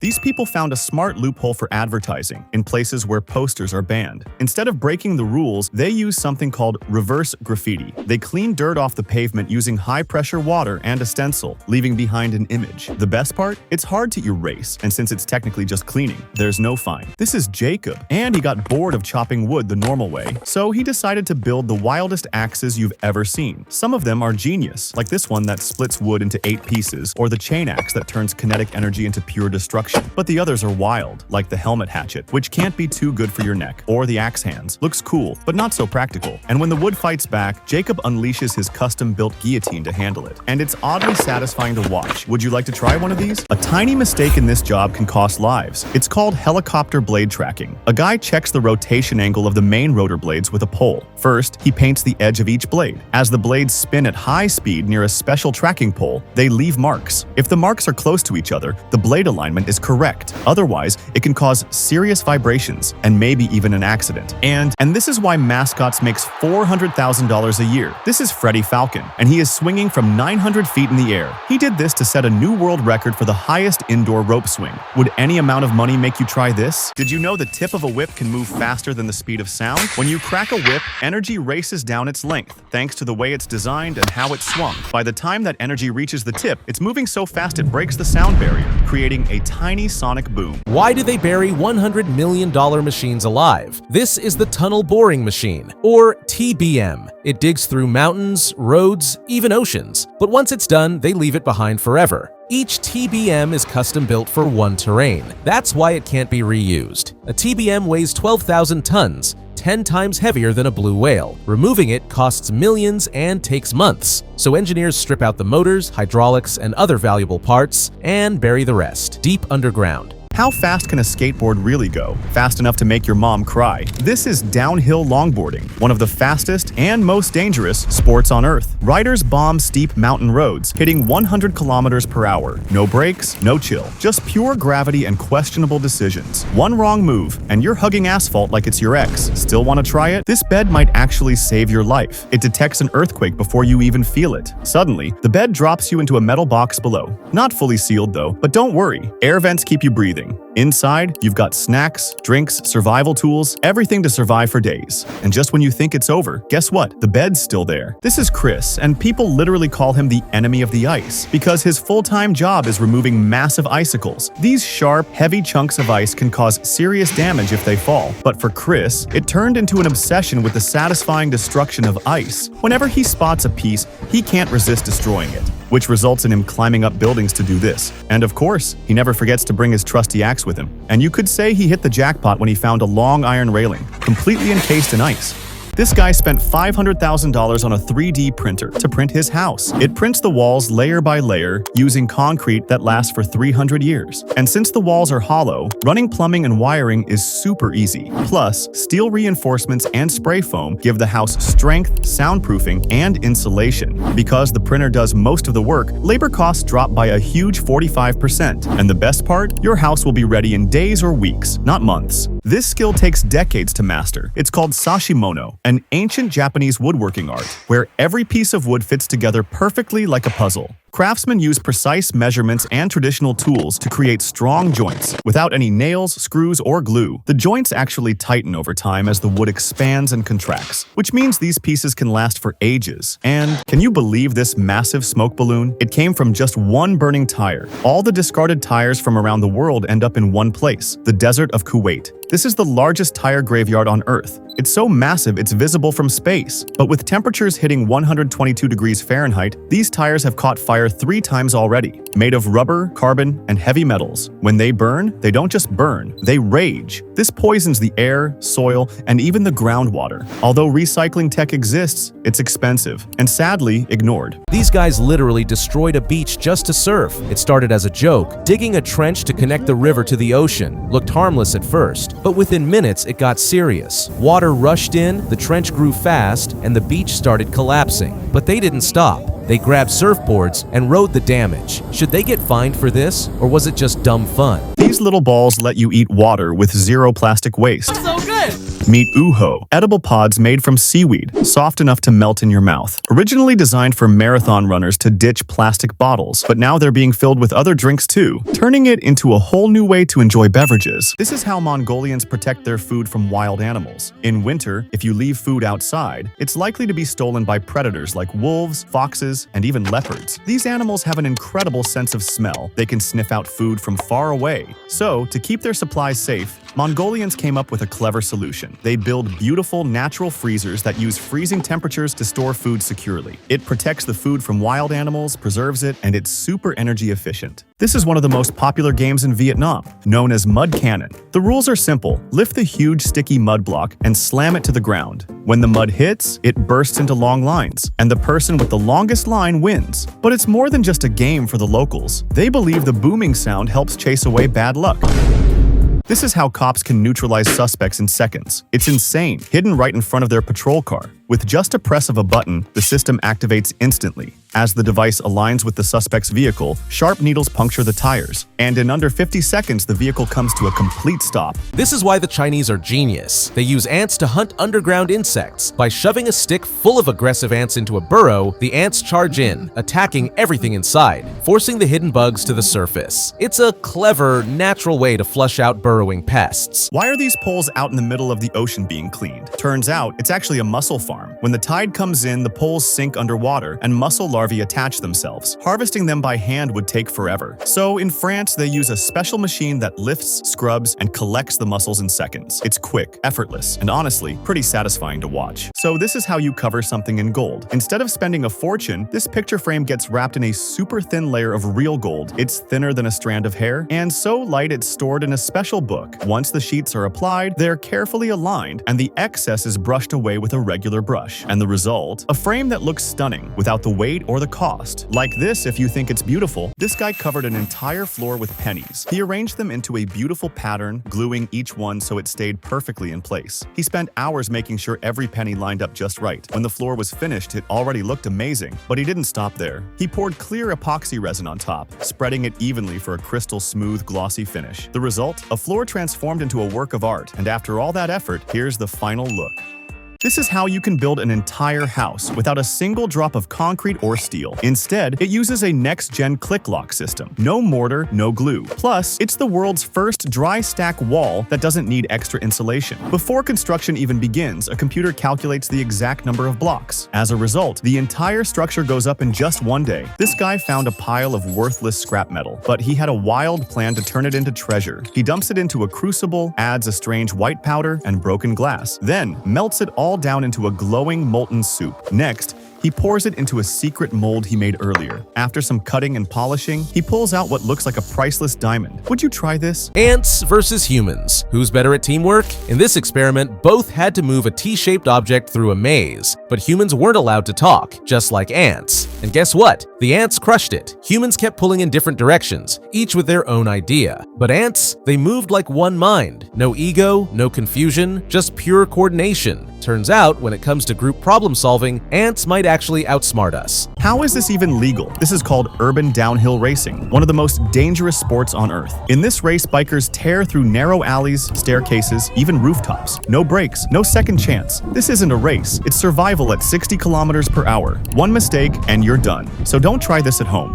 These people found a smart loophole for advertising in places where posters are banned. Instead of breaking the rules, they use something called reverse graffiti. They clean dirt off the pavement using high-pressure water and a stencil, leaving behind an image. The best part? It's hard to erase, and since it's technically just cleaning, there's no fine. This is Jacob, and he got bored of chopping wood the normal way, so he decided to build the wildest axes you've ever seen. Some of them are genius, like this one that splits wood into 8 pieces, or the chain axe that turns kinetic energy into pure destruction. But the others are wild, like the helmet hatchet, which can't be too good for your neck, or the axe hands. Looks cool, but not so practical. And when the wood fights back, Jacob unleashes his custom-built guillotine to handle it. And it's oddly satisfying to watch. Would you like to try one of these? A tiny mistake in this job can cost lives. It's called helicopter blade tracking. A guy checks the rotation angle of the main rotor blades with a pole. First, he paints the edge of each blade. As the blades spin at high speed near a special tracking pole, they leave marks. If the marks are close to each other, the blade alignment is correct. Otherwise, it can cause serious vibrations and maybe even an accident. And this is why Mascots makes $400,000 a year. This is Freddie Falcon, and he is swinging from 900 feet in the air. He did this to set a new world record for the highest indoor rope swing. Would any amount of money make you try this? Did you know the tip of a whip can move faster than the speed of sound? When you crack a whip, energy races down its length, thanks to the way it's designed and how it's swung. By the time that energy reaches the tip, it's moving so fast it breaks the sound barrier, creating a tiny sonic boom. Why do they bury $100 million machines alive? This is the tunnel boring machine, or TBM. It digs through mountains, roads, even oceans. But once it's done, they leave it behind forever. Each TBM is custom built for one terrain. That's why it can't be reused. A TBM weighs 12,000 tons, 10 times heavier than a blue whale. Removing it costs millions and takes months. So engineers strip out the motors, hydraulics, and other valuable parts and bury the rest deep underground. How fast can a skateboard really go? Fast enough to make your mom cry. This is downhill longboarding, one of the fastest and most dangerous sports on Earth. Riders bomb steep mountain roads, hitting 100 kilometers per hour. No brakes, no chill. Just pure gravity and questionable decisions. One wrong move, and you're hugging asphalt like it's your ex. Still want to try it? This bed might actually save your life. It detects an earthquake before you even feel it. Suddenly, the bed drops you into a metal box below. Not fully sealed though, but don't worry. Air vents keep you breathing. Inside, you've got snacks, drinks, survival tools, everything to survive for days. And just when you think it's over, guess what? The bed's still there. This is Chris, and people literally call him the enemy of the ice because his full-time job is removing massive icicles. These sharp, heavy chunks of ice can cause serious damage if they fall. But for Chris, it turned into an obsession with the satisfying destruction of ice. Whenever he spots a piece, he can't resist destroying it, which results in him climbing up buildings to do this. And of course, he never forgets to bring his trusty axe with him. And you could say he hit the jackpot when he found a long iron railing, completely encased in ice. This guy spent $500,000 on a 3D printer to print his house. It prints the walls layer by layer using concrete that lasts for 300 years. And since the walls are hollow, running plumbing and wiring is super easy. Plus, steel reinforcements and spray foam give the house strength, soundproofing, and insulation. Because the printer does most of the work, labor costs drop by a huge 45%. And the best part? Your house will be ready in days or weeks, not months. This skill takes decades to master. It's called sashimono, an ancient Japanese woodworking art, where every piece of wood fits together perfectly like a puzzle. Craftsmen use precise measurements and traditional tools to create strong joints without any nails, screws, or glue. The joints actually tighten over time as the wood expands and contracts, which means these pieces can last for ages. And can you believe this massive smoke balloon? It came from just one burning tire. All the discarded tires from around the world end up in one place, the desert of Kuwait. This is the largest tire graveyard on Earth. It's so massive it's visible from space. But with temperatures hitting 122 degrees Fahrenheit, these tires have caught fire 3 times already. Made of rubber, carbon, and heavy metals. When they burn, they don't just burn, they rage. This poisons the air, soil, and even the groundwater. Although recycling tech exists, it's expensive and sadly ignored. These guys literally destroyed a beach just to surf. It started as a joke. Digging a trench to connect the river to the ocean looked harmless at first, but within minutes it got serious. Water rushed in, the trench grew fast, and the beach started collapsing. But they didn't stop. They grabbed surfboards and rode the damage. Should they get fined for this, or was it just dumb fun? These little balls let you eat water with zero plastic waste. So good! Meet uho, edible pods made from seaweed, soft enough to melt in your mouth. Originally designed for marathon runners to ditch plastic bottles, but now they're being filled with other drinks too, turning it into a whole new way to enjoy beverages. This is how Mongolians protect their food from wild animals. In winter, if you leave food outside, it's likely to be stolen by predators like wolves, foxes, and even leopards. These animals have an incredible sense of smell. They can sniff out food from far away. So, to keep their supplies safe, Mongolians came up with a clever solution. They build beautiful natural freezers that use freezing temperatures to store food securely. It protects the food from wild animals, preserves it, and it's super energy efficient. This is one of the most popular games in Vietnam, known as Mud Cannon. The rules are simple. Lift the huge sticky mud block and slam it to the ground. When the mud hits, it bursts into long lines, and the person with the longest line wins. But it's more than just a game for the locals. They believe the booming sound helps chase away bad luck. This is how cops can neutralize suspects in seconds. It's insane, hidden right in front of their patrol car. With just a press of a button, the system activates instantly. As the device aligns with the suspect's vehicle, sharp needles puncture the tires, and in under 50 seconds, the vehicle comes to a complete stop. This is why the Chinese are genius. They use ants to hunt underground insects. By shoving a stick full of aggressive ants into a burrow, the ants charge in, attacking everything inside, forcing the hidden bugs to the surface. It's a clever, natural way to flush out burrowing pests. Why are these poles out in the middle of the ocean being cleaned? Turns out, it's actually a mussel farm. When the tide comes in, the poles sink underwater, and mussel larvae attach themselves. Harvesting them by hand would take forever. So in France, they use a special machine that lifts, scrubs, and collects the mussels in seconds. It's quick, effortless, and honestly, pretty satisfying to watch. So this is how you cover something in gold. Instead of spending a fortune, this picture frame gets wrapped in a super thin layer of real gold. It's thinner than a strand of hair, and so light it's stored in a special book. Once the sheets are applied, they're carefully aligned, and the excess is brushed away with a regular brush. And the result? A frame that looks stunning, without the weight or the cost. Like this if you think it's beautiful. This guy covered an entire floor with pennies. He arranged them into a beautiful pattern, gluing each one so it stayed perfectly in place. He spent hours making sure every penny lined up just right. When the floor was finished, it already looked amazing, but he didn't stop there. He poured clear epoxy resin on top, spreading it evenly for a crystal smooth, glossy finish. The result? A floor transformed into a work of art, and after all that effort, here's the final look. This is how you can build an entire house without a single drop of concrete or steel. Instead, it uses a next-gen click lock system. No mortar, no glue. Plus, it's the world's first dry stack wall that doesn't need extra insulation. Before construction even begins, a computer calculates the exact number of blocks. As a result, the entire structure goes up in just one day. This guy found a pile of worthless scrap metal, but he had a wild plan to turn it into treasure. He dumps it into a crucible, adds a strange white powder and broken glass, then melts it all down into a glowing molten soup. Next, he pours it into a secret mold he made earlier. After some cutting and polishing, he pulls out what looks like a priceless diamond. Would you try this? Ants versus humans. Who's better at teamwork? In this experiment, both had to move a T-shaped object through a maze, but humans weren't allowed to talk, just like ants. And guess what? The ants crushed it. Humans kept pulling in different directions, each with their own idea. But ants, they moved like one mind. No ego, no confusion, just pure coordination. Turns out, when it comes to group problem solving, ants might actually outsmart us. How is this even legal? This is called urban downhill racing, one of the most dangerous sports on Earth. In this race, bikers tear through narrow alleys, staircases, even rooftops. No brakes, no second chance. This isn't a race, it's survival at 60 kilometers per hour. One mistake and you're done. So don't try this at home.